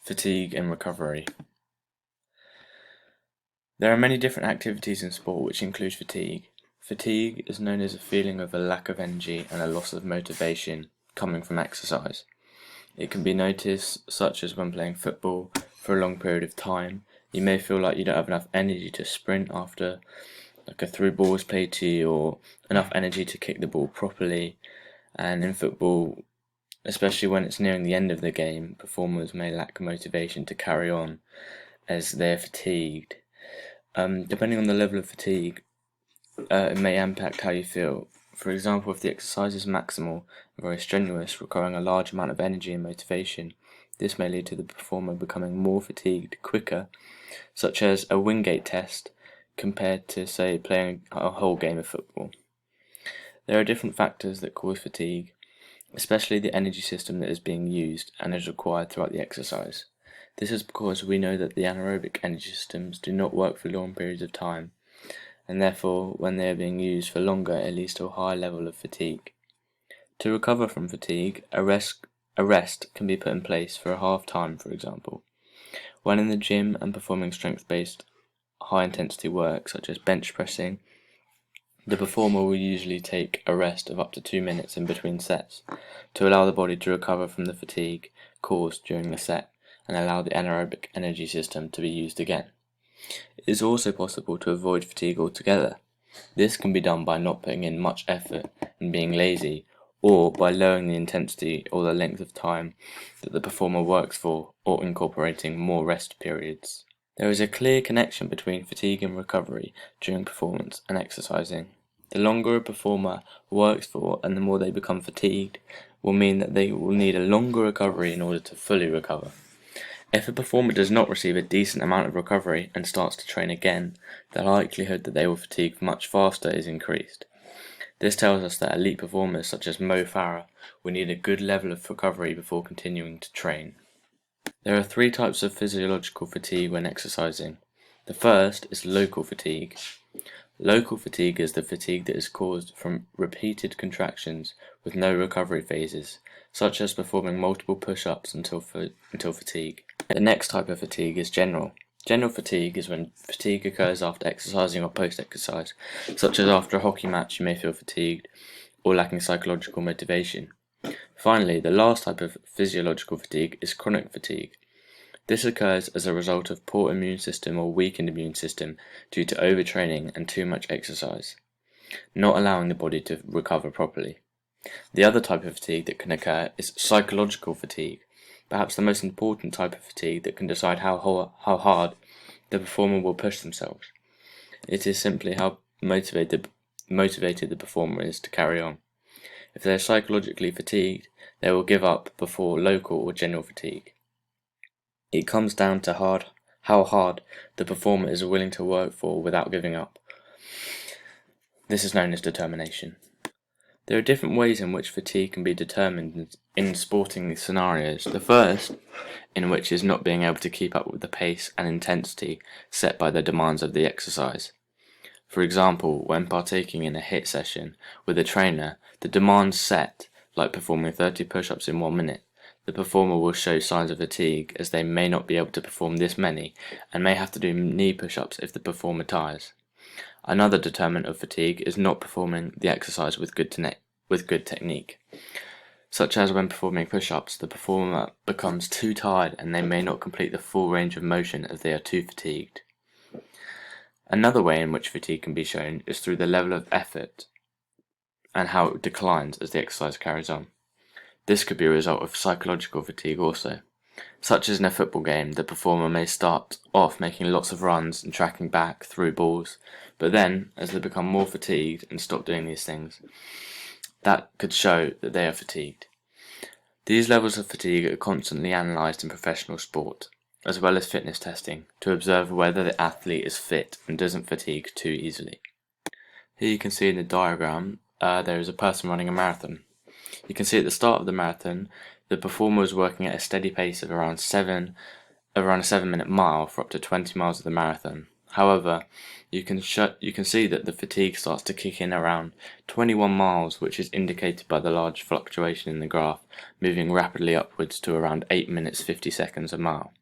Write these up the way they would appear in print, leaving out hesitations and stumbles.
Fatigue and recovery. There are many different activities in sport which include fatigue. Fatigue is known as a feeling of a lack of energy and a loss of motivation coming from exercise. It can be noticed such as when playing football for a long period of time. You may feel like you don't have enough energy to sprint after a through ball is played to you, or enough energy to kick the ball properly. And in football, especially when it's nearing the end of the game, performers may lack motivation to carry on as they're fatigued. Depending on the level of fatigue, it may impact how you feel. For example, if the exercise is maximal and very strenuous, requiring a large amount of energy and motivation, this may lead to the performer becoming more fatigued quicker, such as a Wingate test compared to, say, playing a whole game of football. There are different factors that cause fatigue, especially the energy system that is being used and is required throughout the exercise. This is because we know that the anaerobic energy systems do not work for long periods of time, and therefore when they are being used for longer it leads to a high level of fatigue. To recover from fatigue, a rest can be put in place for a half time, for example. When in the gym and performing strength-based high-intensity work such as bench pressing, the performer will usually take a rest of up to 2 minutes in between sets to allow the body to recover from the fatigue caused during the set and allow the anaerobic energy system to be used again. It is also possible to avoid fatigue altogether. This can be done by not putting in much effort and being lazy, or by lowering the intensity or the length of time that the performer works for, or incorporating more rest periods. There is a clear connection between fatigue and recovery during performance and exercising. The longer a performer works for and the more they become fatigued will mean that they will need a longer recovery in order to fully recover. If a performer does not receive a decent amount of recovery and starts to train again, the likelihood that they will fatigue much faster is increased. This tells us that elite performers such as Mo Farah will need a good level of recovery before continuing to train. There are 3 types of physiological fatigue when exercising. The first is local fatigue. Local fatigue is the fatigue that is caused from repeated contractions with no recovery phases, such as performing multiple push-ups until fatigue. The next type of fatigue is general. General fatigue is when fatigue occurs after exercising or post-exercise, such as after a hockey match you may feel fatigued or lacking psychological motivation. Finally, the last type of physiological fatigue is chronic fatigue. This occurs as a result of poor immune system or weakened immune system due to overtraining and too much exercise, not allowing the body to recover properly. The other type of fatigue that can occur is psychological fatigue, perhaps the most important type of fatigue that can decide how hard the performer will push themselves. It is simply how motivated the performer is to carry on. If they are psychologically fatigued, they will give up before local or general fatigue. It comes down to how hard the performer is willing to work for without giving up. This is known as determination. There are different ways in which fatigue can be determined in sporting scenarios. The first, in which is not being able to keep up with the pace and intensity set by the demands of the exercise. For example, when partaking in a HIIT session with a trainer, the demands set, like performing 30 push-ups in 1 minute, the performer will show signs of fatigue as they may not be able to perform this many and may have to do knee push-ups if the performer tires. Another determinant of fatigue is not performing the exercise with good technique, such as when performing push-ups, the performer becomes too tired and they may not complete the full range of motion as they are too fatigued. Another way in which fatigue can be shown is through the level of effort and how it declines as the exercise carries on. This could be a result of psychological fatigue also, such as in a football game. The performer may start off making lots of runs and tracking back through balls, but then, as they become more fatigued and stop doing these things, that could show that they are fatigued. These levels of fatigue are constantly analysed in professional sport, as well as fitness testing, to observe whether the athlete is fit and doesn't fatigue too easily. Here you can see in the diagram, there is a person running a marathon. You can see at the start of the marathon, the performer is working at a steady pace of around a 7-minute mile for up to 20 miles of the marathon. However, you can see that the fatigue starts to kick in around 21 miles, which is indicated by the large fluctuation in the graph, moving rapidly upwards to around 8 minutes 50 seconds a mile.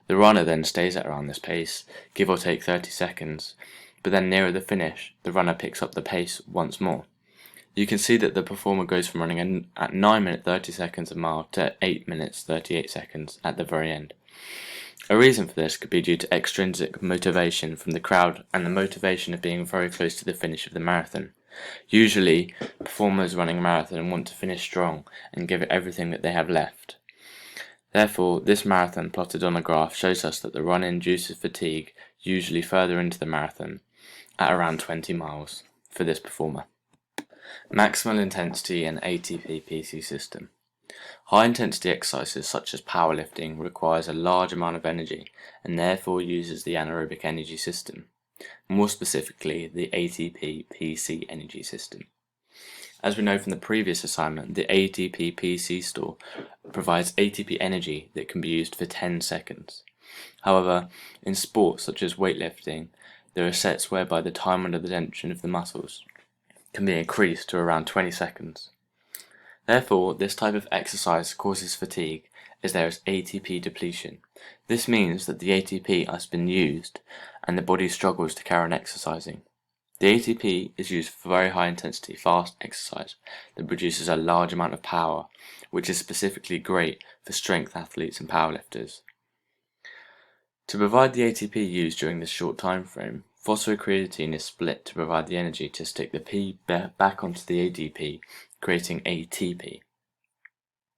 The runner then stays at around this pace, give or take 30 seconds, but then nearer the finish, the runner picks up the pace once more. You can see that the performer goes from running at 9 minutes 30 seconds a mile to 8 minutes 38 seconds at the very end. A reason for this could be due to extrinsic motivation from the crowd and the motivation of being very close to the finish of the marathon. Usually, performers running a marathon want to finish strong and give it everything that they have left. Therefore, this marathon plotted on a graph shows us that the run induces fatigue usually further into the marathon, at around 20 miles, for this performer. Maximal intensity and ATP PC system. High intensity exercises such as powerlifting requires a large amount of energy and therefore uses the anaerobic energy system, more specifically the ATP PC energy system. As we know from the previous assignment, the ATP PC store provides ATP energy that can be used for 10 seconds. However, in sports such as weightlifting, there are sets whereby the time under the tension of the muscles can be increased to around 20 seconds. Therefore, this type of exercise causes fatigue as there is ATP depletion. This means that the ATP has been used and the body struggles to carry on exercising. The ATP is used for very high intensity fast exercise that produces a large amount of power, which is specifically great for strength athletes and powerlifters. To provide the ATP used during this short time frame, phosphocreatine is split to provide the energy to stick the P back onto the ADP, creating ATP.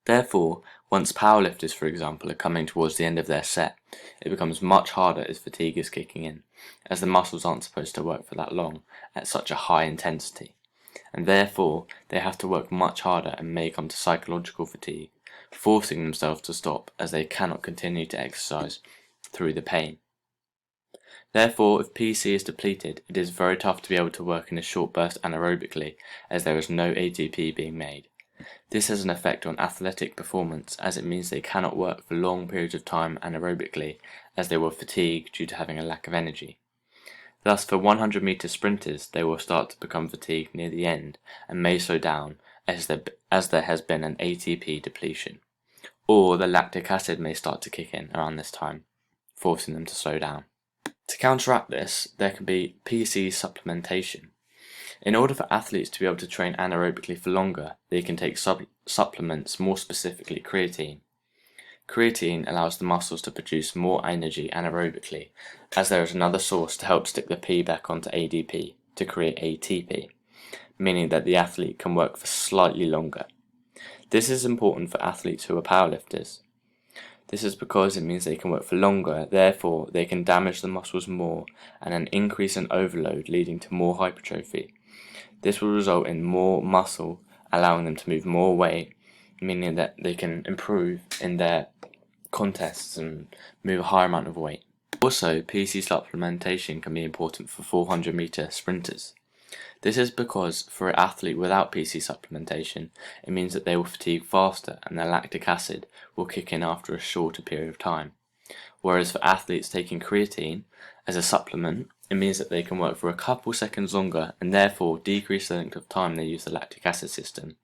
Therefore, once powerlifters, for example, are coming towards the end of their set, it becomes much harder as fatigue is kicking in, as the muscles aren't supposed to work for that long at such a high intensity, and therefore they have to work much harder and may come to psychological fatigue, forcing themselves to stop as they cannot continue to exercise through the pain. Therefore, if PC is depleted, it is very tough to be able to work in a short burst anaerobically, as there is no ATP being made. This has an effect on athletic performance, as it means they cannot work for long periods of time anaerobically, as they will fatigue due to having a lack of energy. Thus, for 100-meter sprinters, they will start to become fatigued near the end and may slow down as there has been an ATP depletion, or the lactic acid may start to kick in around this time, forcing them to slow down. To counteract this, there can be PC supplementation. In order for athletes to be able to train anaerobically for longer, they can take supplements, more specifically creatine. Creatine allows the muscles to produce more energy anaerobically, as there is another source to help stick the P back onto ADP to create ATP, meaning that the athlete can work for slightly longer. This is important for athletes who are powerlifters. This is because it means they can work for longer, therefore they can damage the muscles more and an increase in overload leading to more hypertrophy. This will result in more muscle, allowing them to move more weight, meaning that they can improve in their contests and move a higher amount of weight. Also, PC supplementation can be important for 400-meter sprinters. This is because for an athlete without PC supplementation, it means that they will fatigue faster and their lactic acid will kick in after a shorter period of time. Whereas for athletes taking creatine as a supplement, it means that they can work for a couple seconds longer and therefore decrease the length of time they use the lactic acid system.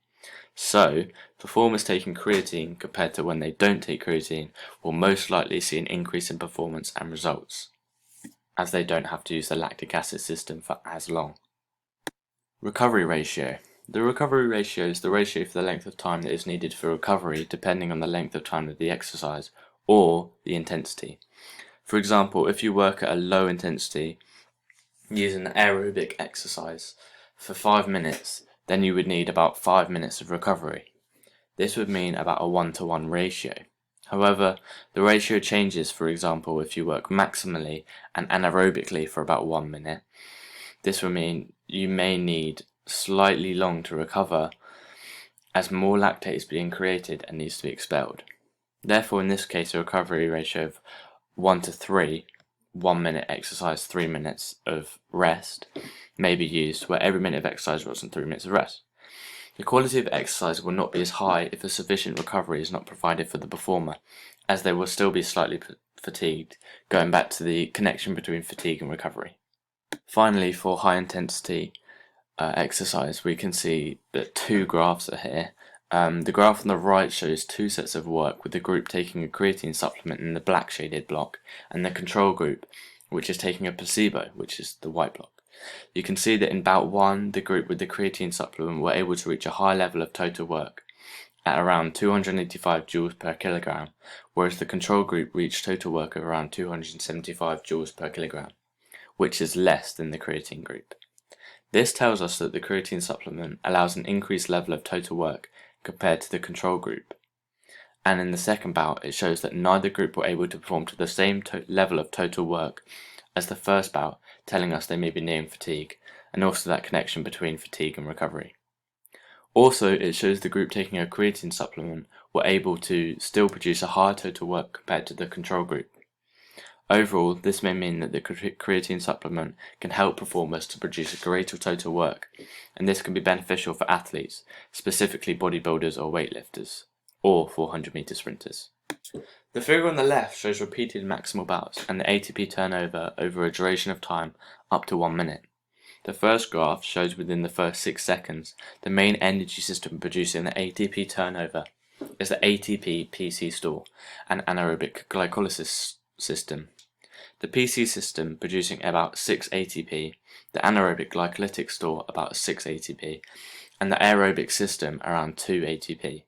So, performers taking creatine compared to when they don't take creatine will most likely see an increase in performance and results, as they don't have to use the lactic acid system for as long. Recovery ratio. The recovery ratio is the ratio for the length of time that is needed for recovery depending on the length of time of the exercise or the intensity. For example, if you work at a low intensity using an aerobic exercise for 5 minutes, then you would need about 5 minutes of recovery. This would mean about a 1-to-1 ratio. However, the ratio changes, for example, if you work maximally and anaerobically for about 1 minute. This will mean you may need slightly long to recover as more lactate is being created and needs to be expelled. Therefore, in this case, a recovery ratio of 1-to-3, 1 minute exercise, 3 minutes of rest, may be used where every minute of exercise results in 3 minutes of rest. The quality of exercise will not be as high if a sufficient recovery is not provided for the performer, as they will still be slightly fatigued, going back to the connection between fatigue and recovery. Finally, for high intensity exercise, we can see that two graphs are here. The graph on the right shows two sets of work, with the group taking a creatine supplement in the black shaded block, and the control group, which is taking a placebo, which is the white block. You can see that in bout 1, the group with the creatine supplement were able to reach a high level of total work at around 285 joules per kilogram, whereas the control group reached total work of around 275 joules per kilogram, which is less than the creatine group. This tells us that the creatine supplement allows an increased level of total work compared to the control group. And in the second bout, it shows that neither group were able to perform to the same level of total work as the first bout, telling us they may be nearing fatigue, and also that connection between fatigue and recovery. Also, it shows the group taking a creatine supplement were able to still produce a higher total work compared to the control group. Overall, this may mean that the creatine supplement can help performers to produce a greater total work, and this can be beneficial for athletes, specifically bodybuilders or weightlifters, or 400-meter sprinters. The figure on the left shows repeated maximal bouts and the ATP turnover over a duration of time up to 1 minute. The first graph shows within the first 6 seconds the main energy system producing the ATP turnover is the ATP PC store and anaerobic glycolysis system. The PC system producing about 6 ATP, the anaerobic glycolytic store about 6 ATP, and the aerobic system around 2 ATP.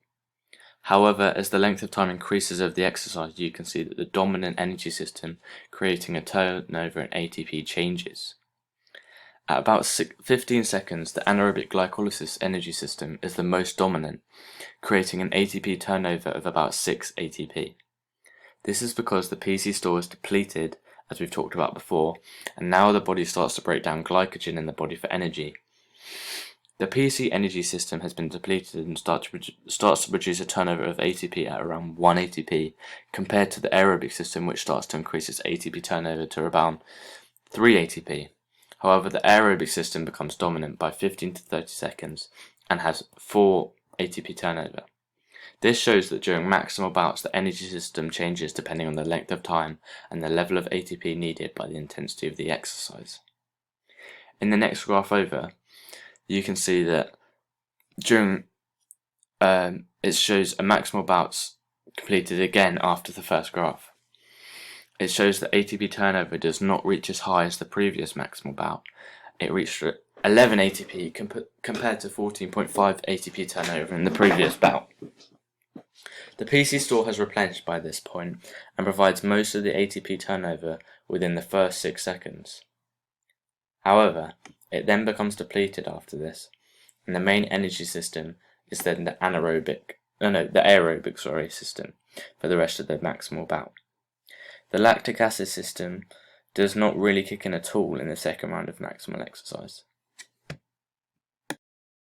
However, as the length of time increases over the exercise, you can see that the dominant energy system creating a turnover in ATP changes. At about 15 seconds, the anaerobic glycolysis energy system is the most dominant, creating an ATP turnover of about 6 ATP. This is because the PC store is depleted, as we've talked about before, and now the body starts to break down glycogen in the body for energy. The PC energy system has been depleted and starts to produce a turnover of ATP at around 1 ATP, compared to the aerobic system, which starts to increase its ATP turnover to around 3 ATP. However, the aerobic system becomes dominant by 15 to 30 seconds and has 4 ATP turnover. This shows that during maximal bouts, the energy system changes depending on the length of time and the level of ATP needed by the intensity of the exercise. In the next graph over, you can see that during it shows a maximal bouts completed again after the first graph. It shows that ATP turnover does not reach as high as the previous maximal bout. It reached 11 ATP compared to 14.5 ATP turnover in the previous bout. The PC store has replenished by this point and provides most of the ATP turnover within the first 6 seconds. However, it then becomes depleted after this, and the main energy system is then the aerobic system for the rest of the maximal bout. The lactic acid system does not really kick in at all in the second round of maximal exercise.